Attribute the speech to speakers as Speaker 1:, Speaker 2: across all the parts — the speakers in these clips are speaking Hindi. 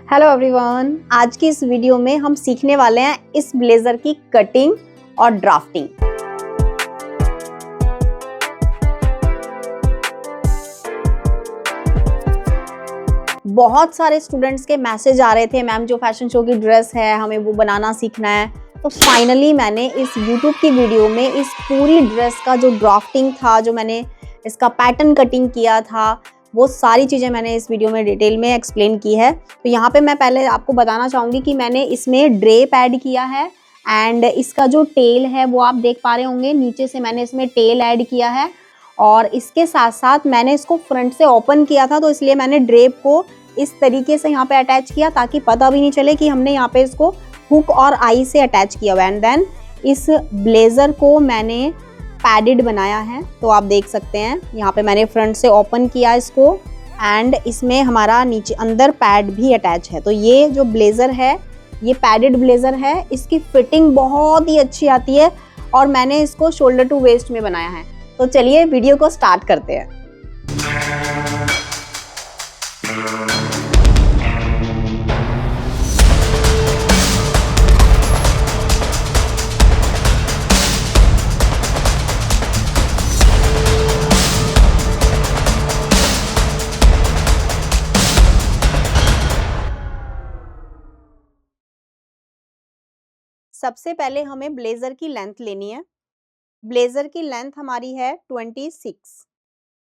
Speaker 1: हेलो एवरीवन, आज की इस वीडियो में हम सीखने वाले हैं इस ब्लेजर की कटिंग और ड्राफ्टिंग। बहुत सारे स्टूडेंट्स के मैसेज आ रहे थे, मैम जो फैशन शो की ड्रेस है हमें वो बनाना सीखना है। तो फाइनली मैंने इस यूट्यूब की वीडियो में इस पूरी ड्रेस का जो ड्राफ्टिंग था, जो मैंने इसका पैटर्न कटिंग किया था, वो सारी चीज़ें मैंने इस वीडियो में डिटेल में एक्सप्लेन की है। तो यहाँ पे मैं पहले आपको बताना चाहूँगी कि मैंने इसमें ड्रेप ऐड किया है एंड इसका जो टेल है वो आप देख पा रहे होंगे, नीचे से मैंने इसमें टेल ऐड किया है और इसके साथ साथ मैंने इसको फ्रंट से ओपन किया था, तो इसलिए मैंने ड्रेप को इस तरीके से यहाँ पे अटैच किया ताकि पता भी नहीं चले कि हमने यहाँ पे इसको हुक और आई से अटैच किया हुआ है। एंड देन इस ब्लेजर को मैंने पैडेड बनाया है, तो आप देख सकते हैं यहाँ पे मैंने फ्रंट से ओपन किया इसको एंड इसमें हमारा नीचे अंदर पैड भी अटैच है। तो ये जो ब्लेजर है ये पैडेड ब्लेजर है, इसकी फिटिंग बहुत ही अच्छी आती है और मैंने इसको शोल्डर टू वेस्ट में बनाया है। तो चलिए वीडियो को स्टार्ट करते हैं। सबसे पहले हमें ब्लेजर की लेंथ लेनी है। ब्लेजर की लेंथ हमारी है 26,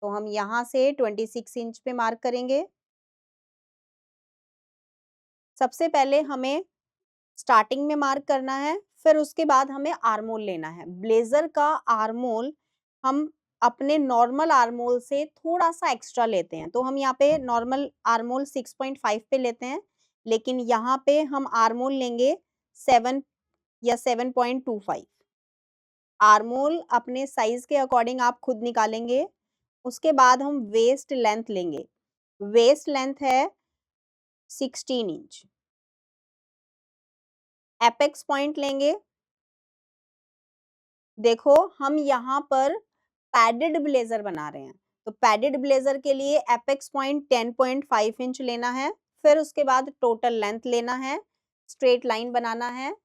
Speaker 1: तो हम यहाँ से 26 इंच पे मार्क करेंगे। सबसे पहले हमें स्टार्टिंग में मार्क करना है, फिर उसके बाद हमें आर्मोल लेना है। ब्लेजर का आर्मोल हम अपने नॉर्मल आर्मोल से थोड़ा सा एक्स्ट्रा लेते हैं, तो हम यहाँ पे नॉर्मल आर्मोल 6.5 पे लेते हैं, लेकिन यहाँ पे हम आर्मोल लेंगे 7 या 7.25। आर्मोल अपने साइज के अकॉर्डिंग आप खुद निकालेंगे। उसके बाद हम वेस्ट लेंथ लेंगे। वेस्ट लेंथ है 16 इंच। एपेक्स पॉइंट लेंगे। देखो हम यहाँ पर पैडेड ब्लेजर बना रहे हैं, तो पैडेड ब्लेजर के लिए एपेक्स पॉइंट 10.5 इंच लेना है। फिर उसके बाद टोटल लेंथ लेना है, स्ट्रेट लाइन बनाना है।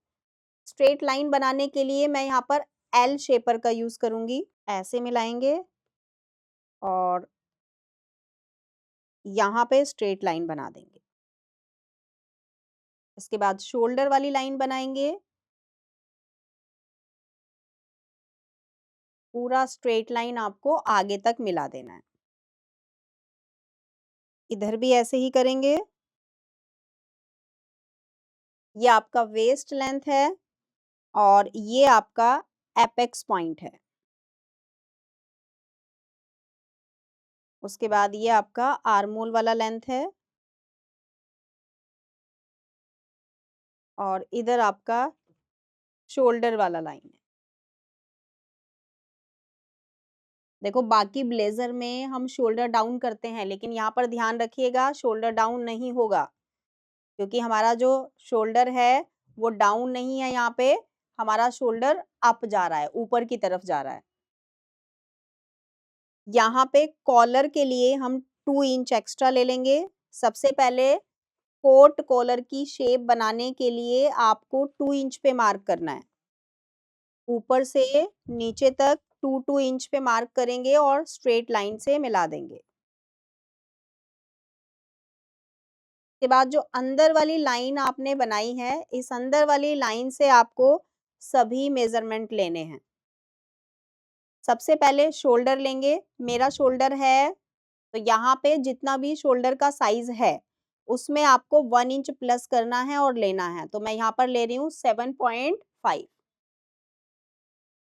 Speaker 1: स्ट्रेट लाइन बनाने के लिए मैं यहाँ पर एल शेपर का यूज करूंगी। ऐसे मिलाएंगे और यहाँ पे स्ट्रेट लाइन बना देंगे। इसके बाद शोल्डर वाली लाइन बनाएंगे। पूरा स्ट्रेट लाइन आपको आगे तक मिला देना है। इधर भी ऐसे ही करेंगे। ये आपका वेस्ट लेंथ है और ये आपका एपेक्स पॉइंट है। उसके बाद ये आपका आर्मोल वाला लेंथ है और इधर आपका शोल्डर वाला लाइन है। देखो बाकी ब्लेजर में हम शोल्डर डाउन करते हैं, लेकिन यहाँ पर ध्यान रखिएगा शोल्डर डाउन नहीं होगा, क्योंकि हमारा जो शोल्डर है वो डाउन नहीं है, यहाँ पे हमारा शोल्डर अप जा रहा है, ऊपर की तरफ जा रहा है। यहाँ पे कॉलर के लिए हम 2 इंच एक्स्ट्रा ले लेंगे। सबसे पहले कोट कॉलर की शेप बनाने के लिए आपको 2 इंच पे मार्क करना है। ऊपर से नीचे तक 2 इंच पे मार्क करेंगे और स्ट्रेट लाइन से मिला देंगे। के बाद जो अंदर वाली लाइन आपने बनाई है, इस अंदर वाली लाइन से आपको सभी मेजरमेंट लेने हैं। सबसे पहले शोल्डर लेंगे। मेरा शोल्डर है, तो यहाँ पे जितना भी शोल्डर का साइज है उसमें आपको 1 इंच प्लस करना है और लेना है। तो मैं यहाँ पर ले रही हूँ 7.5।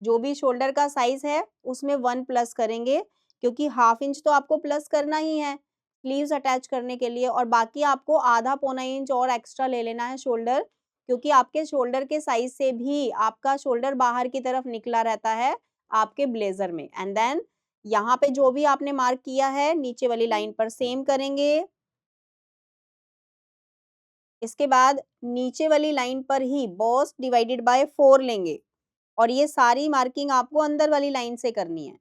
Speaker 1: जो भी शोल्डर का साइज है उसमें 1 प्लस करेंगे, क्योंकि हाफ इंच तो आपको प्लस करना ही है स्लीव्स अटैच करने के लिए, और बाकी आपको आधा पौना इंच और एक्स्ट्रा ले लेना है शोल्डर, क्योंकि आपके शोल्डर के साइज से भी आपका शोल्डर बाहर की तरफ निकला रहता है आपके ब्लेजर में। एंड देन यहाँ पे जो भी आपने मार्क किया है नीचे वाली लाइन पर सेम करेंगे। इसके बाद नीचे वाली लाइन पर ही बॉस डिवाइडेड बाय 4 लेंगे और ये सारी मार्किंग आपको अंदर वाली लाइन से करनी है।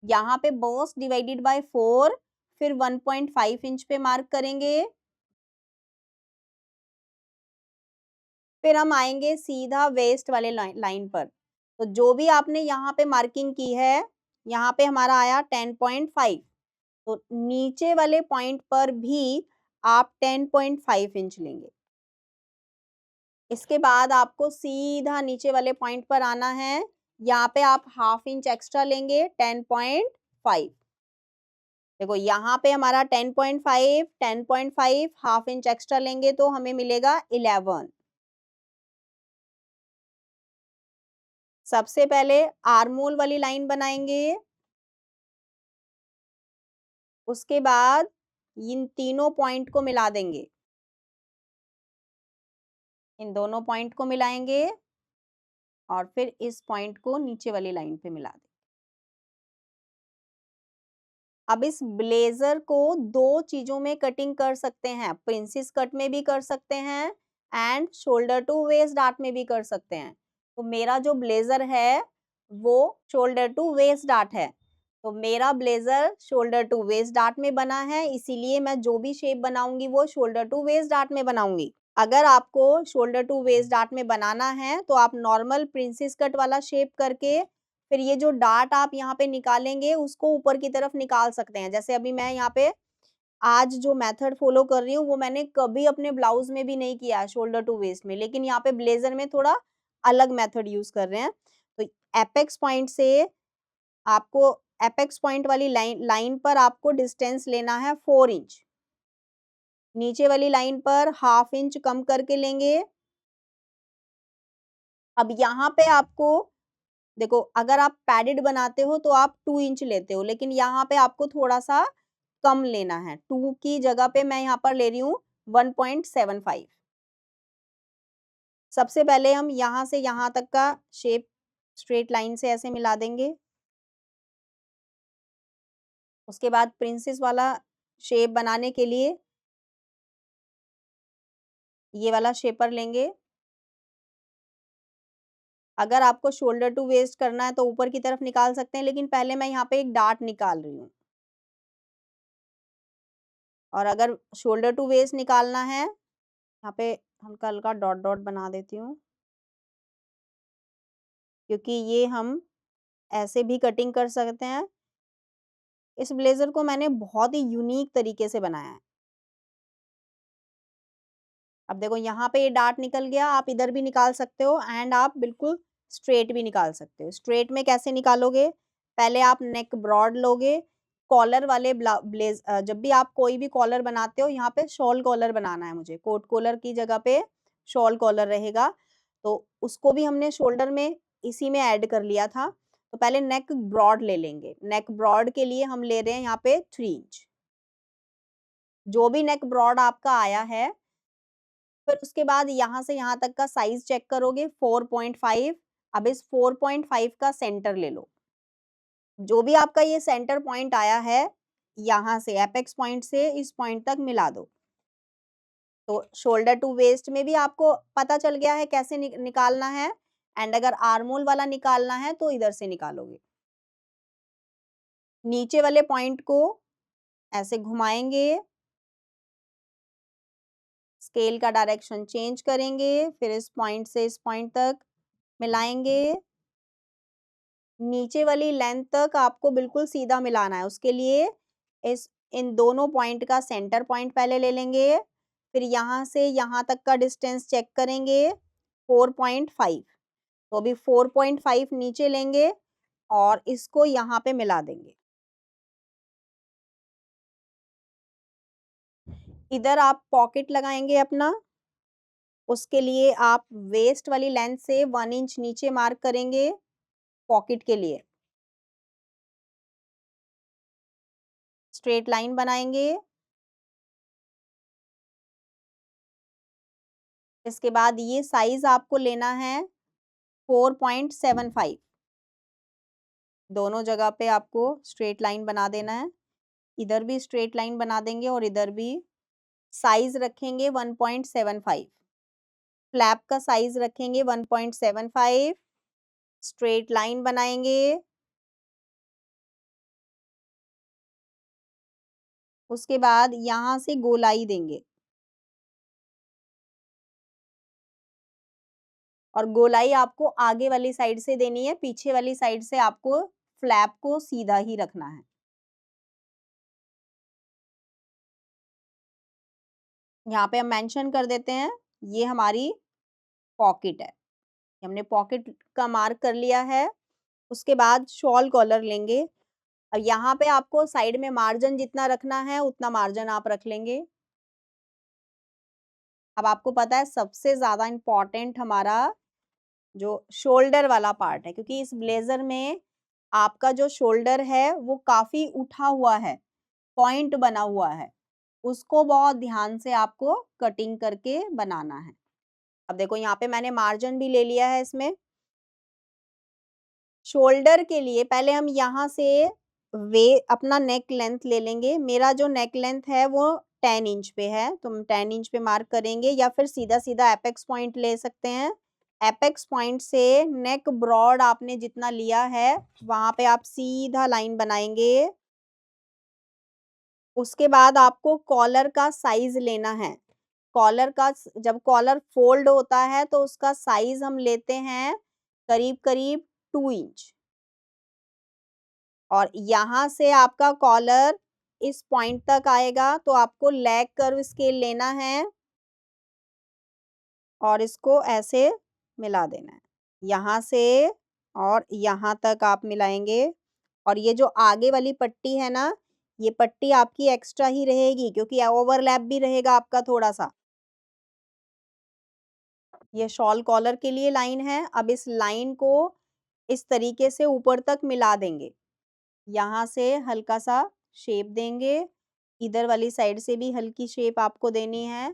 Speaker 1: यहाँ पे बॉस डिवाइडेड बाय 4, फिर 1.5 इंच पे मार्क करेंगे फिर हम आएंगे सीधा वेस्ट वाले लाइन पर। तो जो भी आपने यहाँ पे मार्किंग की है, यहाँ पे हमारा आया 10.5, तो नीचे वाले पॉइंट पर भी आप 10.5 इंच लेंगे। इसके बाद आपको सीधा नीचे वाले पॉइंट पर आना है, यहाँ पे आप हाफ इंच एक्स्ट्रा लेंगे 10.5। देखो यहाँ पे हमारा 10.5, 10.5 हाफ इंच एक्स्ट्रा लेंगे तो हमें मिलेगा 11। सबसे पहले आर्मोल वाली लाइन बनाएंगे, उसके बाद इन तीनों पॉइंट को मिला देंगे, इन दोनों पॉइंट को मिलाएंगे और फिर इस पॉइंट को नीचे वाली लाइन पे मिला देंगे। अब इस ब्लेजर को दो चीजों में कटिंग कर सकते हैं, प्रिंसेस कट में भी कर सकते हैं and shoulder to waist dart में भी कर सकते हैं। तो मेरा जो ब्लेजर है वो शोल्डर टू वेस्ट डार्ट है, तो मेरा blazer shoulder to waist dart में बना है, इसीलिए मैं जो भी शेप बनाऊंगी वो शोल्डर टू वेस्ट डार्ट में बनाऊंगी। अगर आपको शोल्डर टू वेस्ट डार्ट में बनाना है तो आप नॉर्मल प्रिंसेस कट वाला शेप करके फिर ये जो डार्ट आप यहाँ पे निकालेंगे उसको ऊपर की तरफ निकाल सकते हैं। जैसे अभी मैं यहाँ पे आज जो मेथड फॉलो कर रही हूँ वो मैंने कभी अपने ब्लाउज में भी नहीं किया है शोल्डर टू वेस्ट में, लेकिन यहाँ पे ब्लेजर में थोड़ा अलग मेथड यूज कर रहे हैं। तो एपेक्स पॉइंट से आपको एपेक्स पॉइंट वाली लाइन पर आपको डिस्टेंस लेना है 4 इंच, नीचे वाली लाइन पर हाफ इंच कम करके लेंगे। अब यहाँ पे आपको देखो, अगर आप पैडेड बनाते हो तो आप 2 इंच लेते हो, लेकिन यहाँ पे आपको थोड़ा सा कम लेना है, 2 की जगह पे मैं यहाँ पर ले रही हूँ 1.75। सबसे पहले हम यहाँ से यहाँ तक का शेप स्ट्रेट लाइन से ऐसे मिला देंगे। उसके बाद प्रिंसेस वाला शेप बनाने के लिए ये वाला शेपर लेंगे। अगर आपको शोल्डर टू वेस्ट करना है तो ऊपर की तरफ निकाल सकते हैं, लेकिन पहले मैं यहाँ पे एक डार्ट निकाल रही हूँ। और अगर शोल्डर टू वेस्ट निकालना है, यहाँ पे हल्का हल्का डॉट डॉट बना देती हूँ, क्योंकि ये हम ऐसे भी कटिंग कर सकते हैं। इस ब्लेजर को मैंने बहुत ही यूनिक तरीके से बनाया है। अब देखो यहाँ पे ये डार्ट निकल गया, आप इधर भी निकाल सकते हो एंड आप बिल्कुल स्ट्रेट भी निकाल सकते हो। स्ट्रेट में कैसे निकालोगे, पहले आप नेक ब्रॉड लोगे, कॉलर वाले जब भी आप कोई भी कॉलर बनाते हो, यहाँ पे शॉल कॉलर बनाना है मुझे, कोट कॉलर की जगह पे शॉल कॉलर रहेगा, तो उसको भी हमने शोल्डर में इसी में ऐड कर लिया था। तो पहले नेक ब्रॉड ले लेंगे, नेक ब्रॉड के लिए हम ले रहे हैं यहाँ पे 3 इंच। जो भी नेक ब्रॉड आपका आया है, फिर उसके बाद यहाँ से यहाँ तक का साइज चेक करोगे 4.5। अब इस 4.5 का सेंटर ले लो, जो भी आपका ये सेंटर पॉइंट आया है, यहाँ से एपेक्स पॉइंट से इस पॉइंट तक मिला दो। तो शोल्डर टू वेस्ट में भी आपको पता चल गया है कैसे निकालना है, एंड अगर आर्मोल वाला निकालना है तो इधर से निकालोगे। नीचे वाले पॉइंट को ऐसे घुमाएंगे, स्केल का डायरेक्शन चेंज करेंगे, फिर इस पॉइंट से इस पॉइंट तक मिलाएंगे। नीचे वाली लेंथ तक आपको बिल्कुल सीधा मिलाना है, उसके लिए इन दोनों पॉइंट का सेंटर पॉइंट पहले ले लेंगे, फिर यहाँ से यहाँ तक का डिस्टेंस चेक करेंगे 4.5। तो अभी 4.5 नीचे लेंगे और इसको यहाँ पे मिला देंगे। इधर आप पॉकेट लगाएंगे अपना, उसके लिए आप वेस्ट वाली लेंथ से 1 इंच नीचे मार्क करेंगे पॉकेट के लिए। स्ट्रेट लाइन बनाएंगे, इसके बाद ये साइज आपको लेना है 4.75। दोनों जगह पे आपको स्ट्रेट लाइन बना देना है, इधर भी स्ट्रेट लाइन बना देंगे और इधर भी। साइज रखेंगे 1.75, फ्लैप का साइज रखेंगे 1.75, स्ट्रेट लाइन बनाएंगे, उसके बाद यहाँ से गोलाई देंगे। और गोलाई आपको आगे वाली साइड से देनी है, पीछे वाली साइड से आपको फ्लैप को सीधा ही रखना है। यहाँ पे हम मेंशन कर देते हैं, ये हमारी पॉकेट है। हमने पॉकेट का मार्क कर लिया है। उसके बाद शॉल कॉलर लेंगे। अब यहाँ पे आपको साइड में मार्जिन जितना रखना है उतना मार्जिन आप रख लेंगे। अब आपको पता है सबसे ज्यादा इम्पोर्टेंट हमारा जो शोल्डर वाला पार्ट है, क्योंकि इस ब्लेजर में आपका जो शोल्डर है वो काफी उठा हुआ है, पॉइंट बना हुआ है, उसको बहुत ध्यान से आपको कटिंग करके बनाना है। अब देखो यहाँ पे मैंने मार्जिन भी ले लिया है इसमें। शोल्डर के लिए पहले हम यहाँ से वे अपना नेक लेंथ ले लेंगे। मेरा जो नेक लेंथ है वो 10 इंच पे है, तो हम 10 इंच पे मार्क करेंगे, या फिर सीधा सीधा एपेक्स पॉइंट ले सकते हैं। एपेक्स पॉइंट से नेक ब्रॉड आपने जितना लिया है वहां पे आप सीधा लाइन बनाएंगे। उसके बाद आपको कॉलर का साइज लेना है। कॉलर का जब कॉलर फोल्ड होता है तो उसका साइज हम लेते हैं करीब करीब 2 इंच। और यहाँ से आपका कॉलर इस पॉइंट तक आएगा, तो आपको लेग कर्व स्केल लेना है और इसको ऐसे मिला देना है, यहाँ से और यहाँ तक आप मिलाएंगे। और ये जो आगे वाली पट्टी है ना, ये पट्टी आपकी एक्स्ट्रा ही रहेगी, क्योंकि ओवरलैप भी रहेगा आपका थोड़ा सा। ये शॉल कॉलर के लिए लाइन है। अब इस लाइन को इस तरीके से ऊपर तक मिला देंगे, यहाँ से हल्का सा शेप देंगे, इधर वाली साइड से भी हल्की शेप आपको देनी है,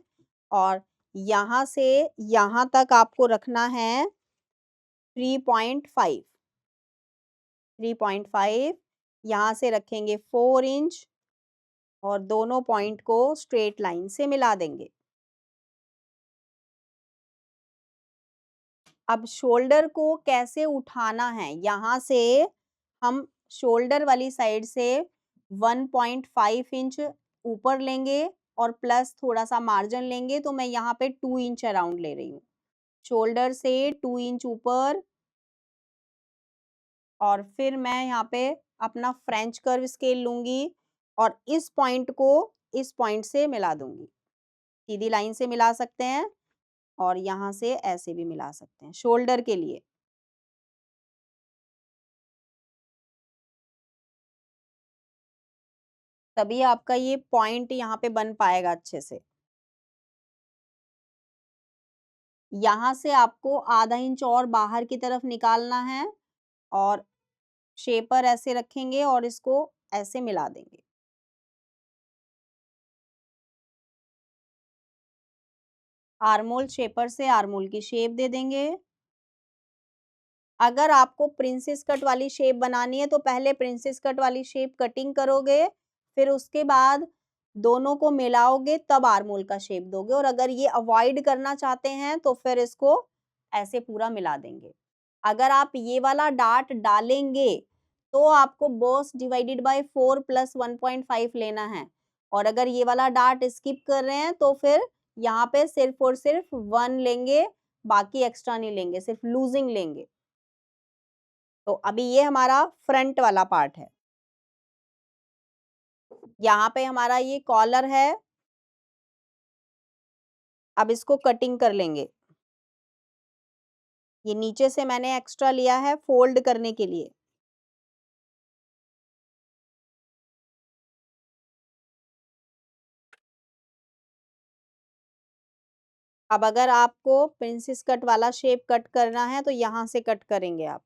Speaker 1: और यहाँ से यहाँ तक आपको रखना है 3.5। 3.5 यहाँ से रखेंगे 4 इंच और दोनों पॉइंट को स्ट्रेट लाइन से मिला देंगे। अब शोल्डर को कैसे उठाना है, यहाँ से हम शोल्डर वाली साइड से 1.5 इंच ऊपर लेंगे और प्लस थोड़ा सा मार्जिन लेंगे, तो मैं यहाँ पे 2 इंच अराउंड ले रही हूँ। शोल्डर से 2 इंच ऊपर, और फिर मैं यहाँ पे अपना फ्रेंच कर्व स्केल लूंगी और इस पॉइंट को इस पॉइंट से मिला दूंगी। सीधी लाइन से मिला सकते हैं और यहाँ से ऐसे भी मिला सकते हैं शोल्डर के लिए। तभी आपका ये पॉइंट यहाँ पे बन पाएगा अच्छे से। यहाँ से आपको आधा इंच और बाहर की तरफ निकालना है और शेपर ऐसे रखेंगे और इसको ऐसे मिला देंगे। आर्मोल शेपर से आर्मोल की शेप दे देंगे। अगर आपको प्रिंसेस कट वाली शेप बनानी है तो पहले प्रिंसेस कट वाली शेप कटिंग करोगे, फिर उसके बाद दोनों को मिलाओगे, तब आर्मोल का शेप दोगे। और अगर ये अवॉइड करना चाहते हैं तो फिर इसको ऐसे पूरा मिला देंगे। अगर आप ये वाला डार्ट डालेंगे तो आपको बॉस डिवाइडेड बाय 4 प्लस 1.5 लेना है, और अगर ये वाला डार्ट स्किप कर रहे हैं तो फिर यहाँ पे सिर्फ और सिर्फ 1 लेंगे, बाकी एक्स्ट्रा नहीं लेंगे, सिर्फ लूजिंग लेंगे। तो अभी ये हमारा फ्रंट वाला पार्ट है। यहाँ पे हमारा ये कॉलर है। अब इसको कटिंग कर लेंगे। ये नीचे से मैंने एक्स्ट्रा लिया है फोल्ड करने के लिए। अब अगर आपको प्रिंसेस कट वाला शेप कट करना है तो यहाँ से कट करेंगे आप।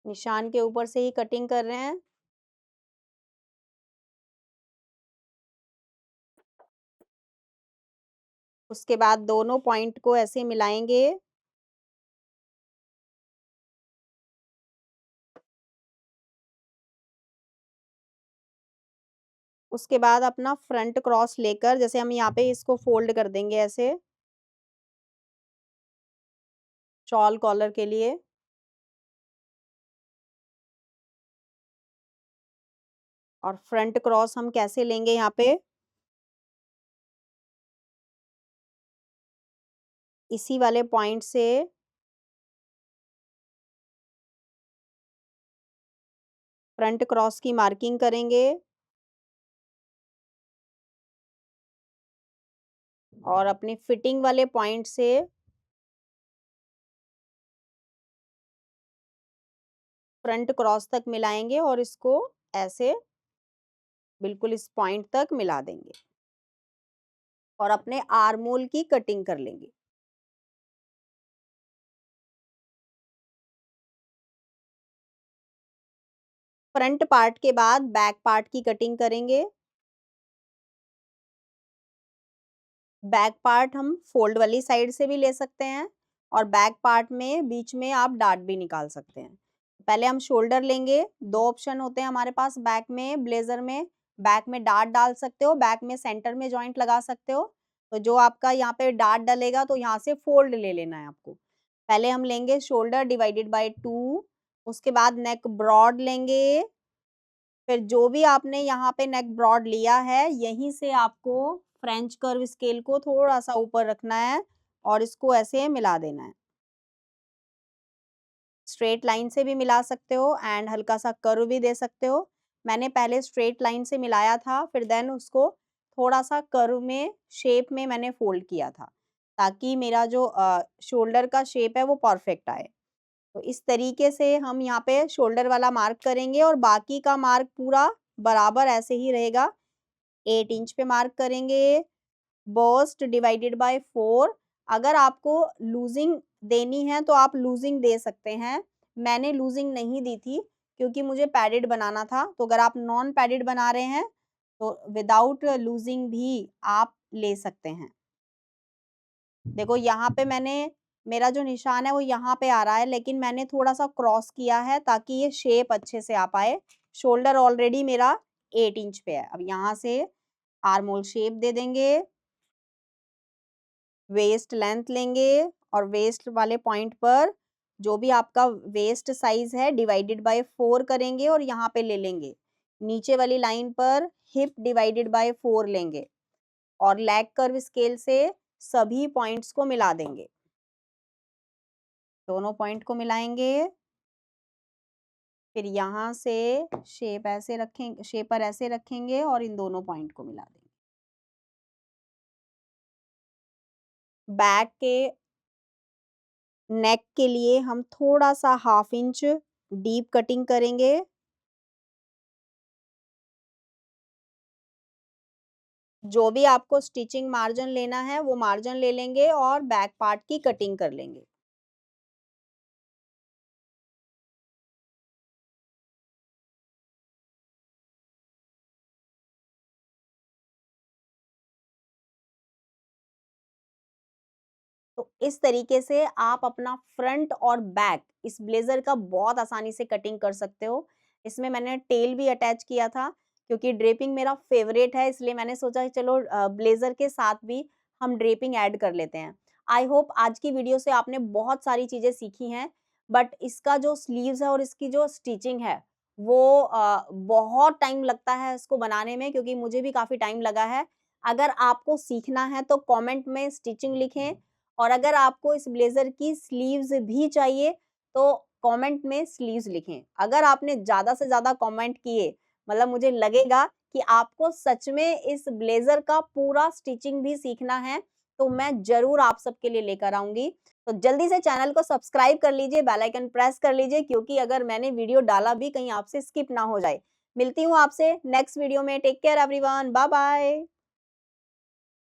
Speaker 1: निशान के ऊपर से ही कटिंग कर रहे हैं। उसके बाद दोनों पॉइंट को ऐसे मिलाएंगे। उसके बाद अपना फ्रंट क्रॉस लेकर, जैसे हम यहाँ पे इसको फोल्ड कर देंगे ऐसे शॉल कॉलर के लिए। और फ्रंट क्रॉस हम कैसे लेंगे यहाँ पे, इसी वाले पॉइंट से फ्रंट क्रॉस की मार्किंग करेंगे और अपने फिटिंग वाले पॉइंट से फ्रंट क्रॉस तक मिलाएंगे और इसको ऐसे बिल्कुल इस पॉइंट तक मिला देंगे और अपने आर्मोल की कटिंग कर लेंगे। फ्रंट पार्ट के बाद बैक पार्ट की कटिंग करेंगे। बैक पार्ट हम फोल्ड वाली साइड से भी ले सकते हैं और बैक पार्ट में बीच में आप डार्ट भी निकाल सकते हैं। पहले हम शोल्डर लेंगे। दो ऑप्शन होते हैं हमारे पास बैक में, ब्लेजर में। बैक में डार्ट डाल सकते हो, बैक में सेंटर में जॉइंट लगा सकते हो। तो जो आपका यहाँ पे डार्ट डलेगा तो यहाँ से फोल्ड ले लेना है आपको। पहले हम लेंगे शोल्डर डिवाइडेड बाय 2, उसके बाद नेक ब्रॉड लेंगे। फिर जो भी आपने यहाँ पे नेक ब्रॉड लिया है, यहीं से आपको फ्रेंच कर्व स्केल को थोड़ा सा ऊपर रखना है और इसको ऐसे मिला देना है। स्ट्रेट लाइन से भी मिला सकते हो एंड हल्का सा कर्व भी दे सकते हो। मैंने पहले स्ट्रेट लाइन से मिलाया था, फिर देन उसको थोड़ा सा कर्व में शेप में मैंने फोल्ड किया था, ताकि मेरा जो शोल्डर का शेप है वो परफेक्ट आए। तो इस तरीके से हम यहाँ पे शोल्डर वाला मार्क करेंगे और बाकी का मार्क पूरा बराबर ऐसे ही रहेगा। 8 इंच पे मार्क करेंगे। Burst divided by 4। अगर आपको लूजिंग देनी है तो आप लूजिंग दे सकते हैं। मैंने लूजिंग नहीं दी थी क्योंकि मुझे पैडेड बनाना था। तो अगर आप नॉन पैडेड बना रहे हैं तो विदाउट लूजिंग भी आप ले सकते हैं। देखो यहाँ पे मैंने, मेरा जो निशान है वो यहाँ पे आ रहा है, लेकिन मैंने थोड़ा सा क्रॉस किया है ताकि ये शेप अच्छे से आ पाए। शोल्डर ऑलरेडी मेरा 8 इंच पे है। अब यहाँ से आर्मोल शेप दे देंगे। वेस्ट लेंथ लेंगे और वेस्ट वाले पॉइंट पर जो भी आपका वेस्ट साइज है डिवाइडेड बाय 4 करेंगे और यहाँ पे ले लेंगे। नीचे वाली लाइन पर हिप डिवाइडेड बाय 4 लेंगे और लेग कर्व स्केल से सभी पॉइंट्स को मिला देंगे। दोनों पॉइंट को मिलाएंगे। फिर यहाँ से शेप ऐसे रखेंगे, शेपर ऐसे रखेंगे और इन दोनों पॉइंट को मिला देंगे। बैक के नेक के लिए हम थोड़ा सा 1/2 इंच डीप कटिंग करेंगे। जो भी आपको स्टिचिंग मार्जिन लेना है वो मार्जिन ले लेंगे और बैक पार्ट की कटिंग कर लेंगे। तो इस तरीके से आप अपना फ्रंट और बैक इस ब्लेजर का बहुत आसानी से कटिंग कर सकते हो। इसमें मैंने टेल भी अटैच किया था क्योंकि ड्रेपिंग मेरा फेवरेट है, इसलिए मैंने सोचा कि चलो ब्लेजर के साथ भी हम ड्रेपिंग ऐड कर लेते हैं। आई होप आज की वीडियो से आपने बहुत सारी चीजें सीखी हैं, बट इसका जो स्लीव्स है और इसकी जो स्टिचिंग है वो बहुत टाइम लगता है इसको बनाने में, क्योंकि मुझे भी काफी टाइम लगा है। अगर आपको सीखना है तो कमेंट में स्टिचिंग लिखें, और अगर आपको इस ब्लेजर की स्लीव्स भी चाहिए तो कमेंट में स्लीव्स लिखें। अगर आपने ज़्यादा से ज़्यादा कमेंट किए, मतलब मुझे लगेगा कि आपको सच में इस ब्लेजर का पूरा स्टिचिंग भी सीखना है, तो मैं ज़रूर आप सबके लिए लेकर आऊँगी। तो जल्दी से चैनल को सब्सक्राइब कर लीजिए, बेल आइकन प्रेस कर लीजिए, क्योंकि अगर मैंने वीडियो डाला भी कहीं आपसे स्किप ना हो जाए। मिलती हूँ आपसे नेक्स्ट वीडियो में। Take care everyone, bye bye.